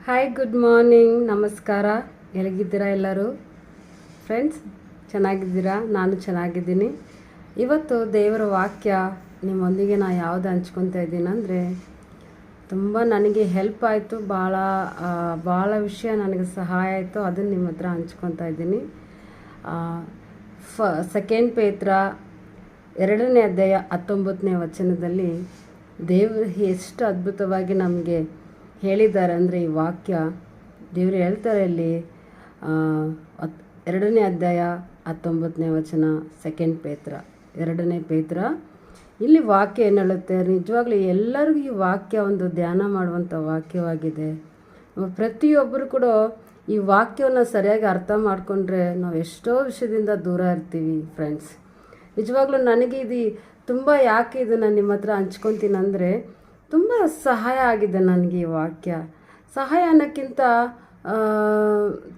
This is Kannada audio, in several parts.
ಹಾಯ್, ಗುಡ್ ಮಾರ್ನಿಂಗ್, ನಮಸ್ಕಾರ. ಎಲ್ಲಿದ್ದೀರಾ ಎಲ್ಲರೂ ಫ್ರೆಂಡ್ಸ್? ಚೆನ್ನಾಗಿದ್ದೀರಾ? ನಾನು ಚೆನ್ನಾಗಿದ್ದೀನಿ. ಇವತ್ತು ದೇವರ ವಾಕ್ಯ ನಿಮ್ಮೊಂದಿಗೆ ನಾನು ಯಾವುದು ಹಂಚ್ಕೊತಾ ಇದ್ದೀನಿ ಅಂದರೆ, ತುಂಬ ನನಗೆ ಹೆಲ್ಪ್ ಆಯಿತು. ಭಾಳ ವಿಷಯ ನನಗೆ ಸಹಾಯ ಆಯಿತು. ಅದನ್ನು ನಿಮ್ಮ ಹತ್ರ ಹಂಚ್ಕೊತಾ ಇದ್ದೀನಿ. ಸೆಕೆಂಡ್ ಪೇತ್ರ 2ನೇ ಅಧ್ಯಾಯ 19ನೇ ವಚನದಲ್ಲಿ ದೇವರು ಎಷ್ಟು ಅದ್ಭುತವಾಗಿ ನಮಗೆ ಹೇಳಿದ್ದಾರೆ ಅಂದರೆ, ಈ ವಾಕ್ಯ ದೇವರು ಹೇಳ್ತಾರೆ ಇಲ್ಲಿ 2ನೇ ಅಧ್ಯಾಯ 19ನೇ ವಚನ, ಸೆಕೆಂಡ್ ಪೇತ್ರ 2ನೇ ಪೇತ್ರ. ಇಲ್ಲಿ ವಾಕ್ಯ ಏನು ಹೇಳುತ್ತೆ, ನಿಜವಾಗ್ಲೂ ಎಲ್ಲರಿಗೂ ಈ ವಾಕ್ಯ ಒಂದು ಧ್ಯಾನ ಮಾಡುವಂಥ ವಾಕ್ಯವಾಗಿದೆ. ಪ್ರತಿಯೊಬ್ಬರು ಕೂಡ ಈ ವಾಕ್ಯವನ್ನು ಸರಿಯಾಗಿ ಅರ್ಥ ಮಾಡಿಕೊಂಡ್ರೆ ನಾವು ಎಷ್ಟೋ ವಿಷಯದಿಂದ ದೂರ ಇರ್ತೀವಿ ಫ್ರೆಂಡ್ಸ್. ನಿಜವಾಗ್ಲೂ ನನಗೆ ಇದು ತುಂಬ ಯಾಕೆ ಇದನ್ನು ನಿಮ್ಮ ಹತ್ರ ಹಂಚ್ಕೊತೀನಿ ಅಂದರೆ, ತುಂಬ ಸಹಾಯ ಆಗಿದೆ ನನಗೆ ಈ ವಾಕ್ಯ. ಸಹಾಯ ಅನ್ನೋಕ್ಕಿಂತ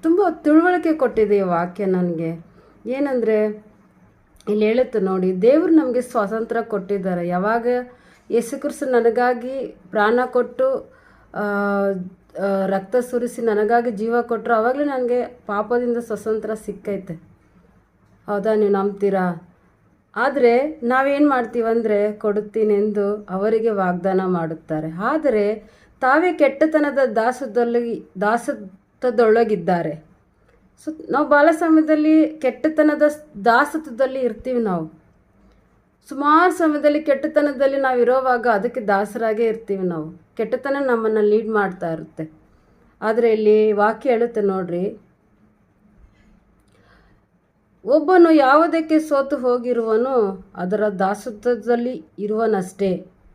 ತುಂಬ ತಿಳುವಳಿಕೆ ಕೊಟ್ಟಿದೆ ಈ ವಾಕ್ಯ ನನಗೆ. ಏನಂದರೆ, ಇಲ್ಲಿ ಹೇಳುತ್ತೆ ನೋಡಿ, ದೇವರು ನಮಗೆ ಸ್ವಾತಂತ್ರ್ಯ ಕೊಟ್ಟಿದ್ದಾರೆ. ಯಾವಾಗ ಯೇಸು ಕ್ರಿಸ್ತ ನನಗಾಗಿ ಪ್ರಾಣ ಕೊಟ್ಟು ರಕ್ತ ಸುರಿಸಿ ನನಗಾಗಿ ಜೀವ ಕೊಟ್ಟರು, ಆವಾಗಲೇ ನನಗೆ ಪಾಪದಿಂದ ಸ್ವಾತಂತ್ರ್ಯ ಸಿಕ್ಕೈತೆ. ಹೌದಾ? ನೀವು ನಂಬ್ತೀರಾ? ಆದರೆ ನಾವೇನು ಮಾಡ್ತೀವಂದರೆ, ಕೊಡುತ್ತೀನೆಂದು ಅವರಿಗೆ ವಾಗ್ದಾನ ಮಾಡುತ್ತಾರೆ, ಆದರೆ ತಾವೇ ಕೆಟ್ಟತನದ ದಾಸತ್ವದೊಳಗಿದ್ದಾರೆ. ಸೊ ನಾವು ಭಾಳ ಸಮಯದಲ್ಲಿ ಕೆಟ್ಟತನದ ದಾಸತ್ವದಲ್ಲಿ ಇರ್ತೀವಿ. ನಾವು ಸುಮಾರು ಸಮಯದಲ್ಲಿ ಕೆಟ್ಟತನದಲ್ಲಿ ನಾವು ಇರೋವಾಗ ಅದಕ್ಕೆ ದಾಸರಾಗೇ ಇರ್ತೀವಿ. ನಾವು ಕೆಟ್ಟತನ ನಮ್ಮನ್ನು ಲೀಡ್ ಮಾಡ್ತಾ ಇರುತ್ತೆ. ಆದರೆ ಇಲ್ಲಿ ವಾಕ್ಯ ಹೇಳುತ್ತೆ ನೋಡ್ರಿ, ಒಬ್ಬನು ಯಾವುದಕ್ಕೆ ಸೋತು ಹೋಗಿರುವನೋ ಅದರ ದಾಸತ್ವದಲ್ಲಿ ಇರುವನಷ್ಟೇ.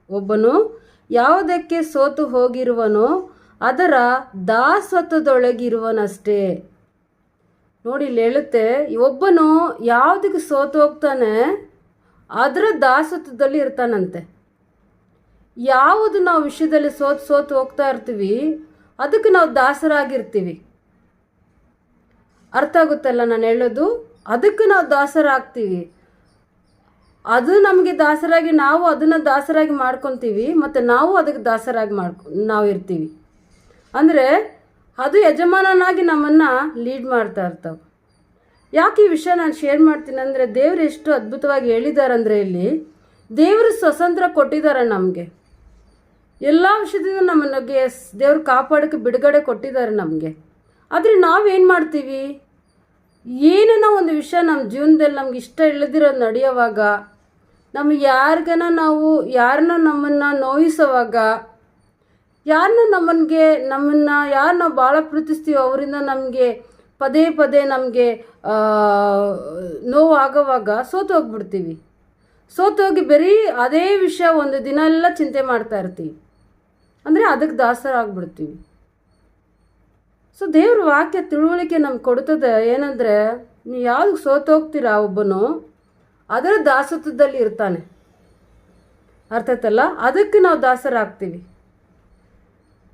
ಒಬ್ಬನು ಯಾವುದಕ್ಕೆ ಸೋತು ಹೋಗಿರುವನೋ ಅದರ ದಾಸತ್ವದೊಳಗಿರುವನಷ್ಟೇ. ನೋಡಿ, ಇಲ್ಲಿ ಹೇಳುತ್ತೆ, ಒಬ್ಬನು ಯಾವುದಕ್ಕೆ ಸೋತು ಹೋಗ್ತಾನೆ ಅದರ ದಾಸತ್ವದಲ್ಲಿ ಇರ್ತಾನಂತೆ. ಯಾವುದು ನಾವು ವಿಷಯದಲ್ಲಿ ಸೋತು ಹೋಗ್ತಾ ಇರ್ತೀವಿ ಅದಕ್ಕೆ ನಾವು ದಾಸರಾಗಿರ್ತೀವಿ. ಅರ್ಥ ಆಗುತ್ತಲ್ಲ ನಾನು ಹೇಳೋದು? ಅದಕ್ಕೆ ನಾವು ದಾಸರಾಗ್ತೀವಿ. ಅದು ನಮಗೆ ದಾಸರಾಗಿ ನಾವು ಅದನ್ನು ದಾಸರಾಗಿ ಮಾಡ್ಕೊತೀವಿ, ಮತ್ತು ನಾವು ಅದಕ್ಕೆ ದಾಸರಾಗಿ ನಾವು ಇರ್ತೀವಿ. ಅಂದರೆ ಅದು ಯಜಮಾನನಾಗಿ ನಮ್ಮನ್ನು ಲೀಡ್ ಮಾಡ್ತಾ ಇರ್ತಾವೆ. ಯಾಕೆ ಈ ವಿಷಯ ನಾನು ಶೇರ್ ಮಾಡ್ತೀನಿ ಅಂದರೆ, ದೇವರು ಎಷ್ಟು ಅದ್ಭುತವಾಗಿ ಹೇಳಿದ್ದಾರೆ ಅಂದರೆ, ಇಲ್ಲಿ ದೇವರು ಸ್ವತಂತ್ರ ಕೊಟ್ಟಿದ್ದಾರೆ ನಮಗೆ. ಎಲ್ಲ ವಿಷಯದಿಂದ ನಮ್ಮನಿಗೆ ದೇವರು ಕಾಪಾಡೋಕ್ಕೆ ಬಿಡುಗಡೆ ಕೊಟ್ಟಿದ್ದಾರೆ ನಮಗೆ. ಆದರೆ ನಾವೇನು ಮಾಡ್ತೀವಿ, ಏನೇನೋ ಒಂದು ವಿಷಯ ನಮ್ಮ ಜೀವನದಲ್ಲಿ ನಮ್ಗೆ ಇಷ್ಟ ಇಲ್ಲದಿರೋದು ನಡೆಯೋವಾಗ, ನಮಗೆ ಯಾರನ್ನ ನಮ್ಮನ್ನು ನೋಯಿಸೋವಾಗ, ಯಾರು ನಾವು ಭಾಳ ಪ್ರೀತಿಸ್ತೀವೋ ಅವರಿಂದ ನಮಗೆ ಪದೇ ಪದೇ ನಮಗೆ ನೋವು ಆಗೋವಾಗ ಸೋತೋಗ್ಬಿಡ್ತೀವಿ. ಸೋತೋಗಿ ಬರೀ ಅದೇ ವಿಷಯ ಒಂದು ದಿನ ಎಲ್ಲ ಚಿಂತೆ ಮಾಡ್ತಾ ಇರ್ತೀವಿ. ಅಂದರೆ ಅದಕ್ಕೆ ದಾಸರಾಗ್ಬಿಡ್ತೀವಿ. ಸೊ ದೇವ್ರ ವಾಕ್ಯ ತಿಳುವಳಿಕೆ ನಮ್ಗೆ ಕೊಡ್ತದೆ. ಏನಂದರೆ, ನೀವು ಯಾವ್ದಕ್ಕೆ ಸೋತೋಗ್ತೀರಾ ಒಬ್ಬನು ಅದರ ದಾಸತ್ವದಲ್ಲಿ ಇರ್ತಾನೆ. ಅರ್ಥ ಆಯ್ತಲ್ಲ? ಅದಕ್ಕೆ ನಾವು ದಾಸರಾಗ್ತೀವಿ.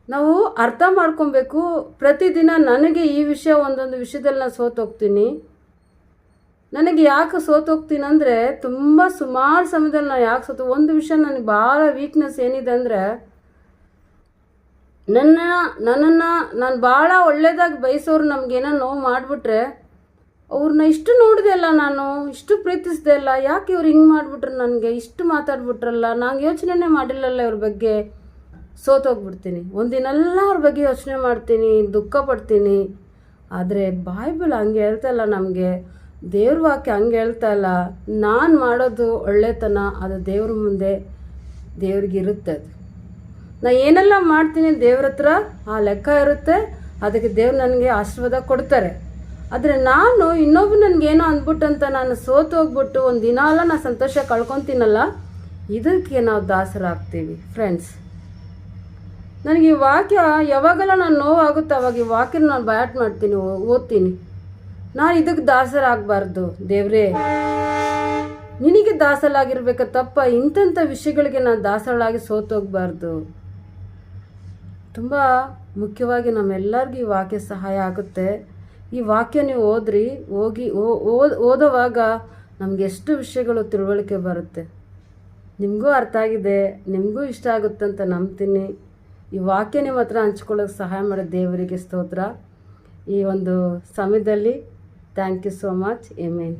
ನಾವು ಅರ್ಥ ಮಾಡ್ಕೊಬೇಕು. ಪ್ರತಿದಿನ ನನಗೆ ಈ ವಿಷಯ ಒಂದೊಂದು ವಿಷಯದಲ್ಲಿ ನಾನು ಸೋತೋಗ್ತೀನಿ. ನನಗೆ ಯಾಕೆ ಸೋತೋಗ್ತೀನಿ ಅಂದರೆ, ತುಂಬ ಸುಮಾರು ಸಮಯದಲ್ಲಿ ನಾನು ಯಾಕೆ ಒಂದು ವಿಷಯ ನನಗೆ ಭಾಳ ವೀಕ್ನೆಸ್ ಏನಿದೆ ಅಂದರೆ, ನನ್ನನ್ನು ನಾನು ಭಾಳ ಒಳ್ಳೇದಾಗಿ ಬಯಸೋರು ನಮಗೇನೋ ನೋವು ಮಾಡಿಬಿಟ್ರೆ, ಅವ್ರನ್ನ ಇಷ್ಟು ನೋಡಿದೆ ಅಲ್ಲ, ನಾನು ಇಷ್ಟು ಪ್ರೀತಿಸಿದೆ ಅಲ್ಲ, ಯಾಕೆ ಇವ್ರು ಹಿಂಗೆ ಮಾಡಿಬಿಟ್ರು, ನನಗೆ ಇಷ್ಟು ಮಾತಾಡ್ಬಿಟ್ರಲ್ಲ, ನಾನು ಯೋಚನೆ ಮಾಡಿಲ್ಲಲ್ಲ ಇವ್ರ ಬಗ್ಗೆ, ಸೋತೋಗ್ಬಿಡ್ತೀನಿ. ಒಂದಿನೆಲ್ಲ ಅವ್ರ ಬಗ್ಗೆ ಯೋಚನೆ ಮಾಡ್ತೀನಿ, ದುಃಖ ಪಡ್ತೀನಿ. ಆದರೆ ಬೈಬಲ್ ಹಂಗೆ ಹೇಳ್ತಾ ಇಲ್ಲ ನಮಗೆ. ದೇವ್ರ ವಾಕ್ಯ ಹಂಗೆ ಹೇಳ್ತಾ ಇಲ್ಲ. ನಾನು ಮಾಡೋದು ಒಳ್ಳೆತನ, ಅದು ದೇವ್ರ ಮುಂದೆ ದೇವ್ರಿಗಿರುತ್ತೆ. ಅದು ನಾನು ಏನೆಲ್ಲ ಮಾಡ್ತೀನಿ ದೇವ್ರ ಹತ್ರ ಆ ಲೆಕ್ಕ ಇರುತ್ತೆ. ಅದಕ್ಕೆ ದೇವ್ರು ನನಗೆ ಆಶೀರ್ವಾದ ಕೊಡ್ತಾರೆ. ಆದರೆ ನಾನು ಇನ್ನೊಬ್ಬರು ನನಗೇನೋ ಅಂದ್ಬಿಟ್ಟಂತ ನಾನು ಸೋತು ಹೋಗ್ಬಿಟ್ಟು ಒಂದು ದಿನ ಎಲ್ಲ ನಾನು ಸಂತೋಷ ಕಳ್ಕೊತೀನಲ್ಲ, ಇದಕ್ಕೆ ನಾವು ದಾಸರಾಗ್ತೀವಿ ಫ್ರೆಂಡ್ಸ್. ನನಗೆ ಈ ವಾಕ್ಯ ಯಾವಾಗೆಲ್ಲ ನಾನು ನೋವಾಗುತ್ತೆ ಅವಾಗ ಈ ವಾಕ್ಯನ ನಾನು ಬ್ಯಾಟ್ ಮಾಡ್ತೀನಿ, ಓದ್ತೀನಿ. ನಾನು ಇದಕ್ಕೆ ದಾಸರಾಗಬಾರ್ದು. ದೇವ್ರೇ, ನಿನಗೆ ದಾಸರಾಗಿರ್ಬೇಕ ತಪ್ಪ, ಇಂಥ ವಿಷಯಗಳಿಗೆ ನಾನು ದಾಸರಾಗಿ ಸೋತೋಗ್ಬಾರ್ದು. ತುಂಬ ಮುಖ್ಯವಾಗಿ ನಮ್ಮೆಲ್ಲರಿಗೂ ಈ ವಾಕ್ಯ ಸಹಾಯ ಆಗುತ್ತೆ. ಈ ವಾಕ್ಯ ನೀವು ಓದುವಾಗ ನಮಗೆ ಎಷ್ಟು ವಿಷಯಗಳು ತಿಳುವಳಿಕೆ ಬರುತ್ತೆ. ನಿಮಗೂ ಅರ್ಥ ಆಗಿದೆ, ನಿಮಗೂ ಇಷ್ಟ ಆಗುತ್ತೆ ಅಂತ ನಂಬ್ತೀನಿ. ಈ ವಾಕ್ಯ ನಿಮ್ಮ ಹತ್ರ ಹಂಚ್ಕೊಳ್ಳೋಕೆ ಸಹಾಯ ಮಾಡೋ ದೇವರಿಗೆ ಸ್ತೋತ್ರ. ಈ ಒಂದು ಸಮಯದಲ್ಲಿ thank you so much. Amen.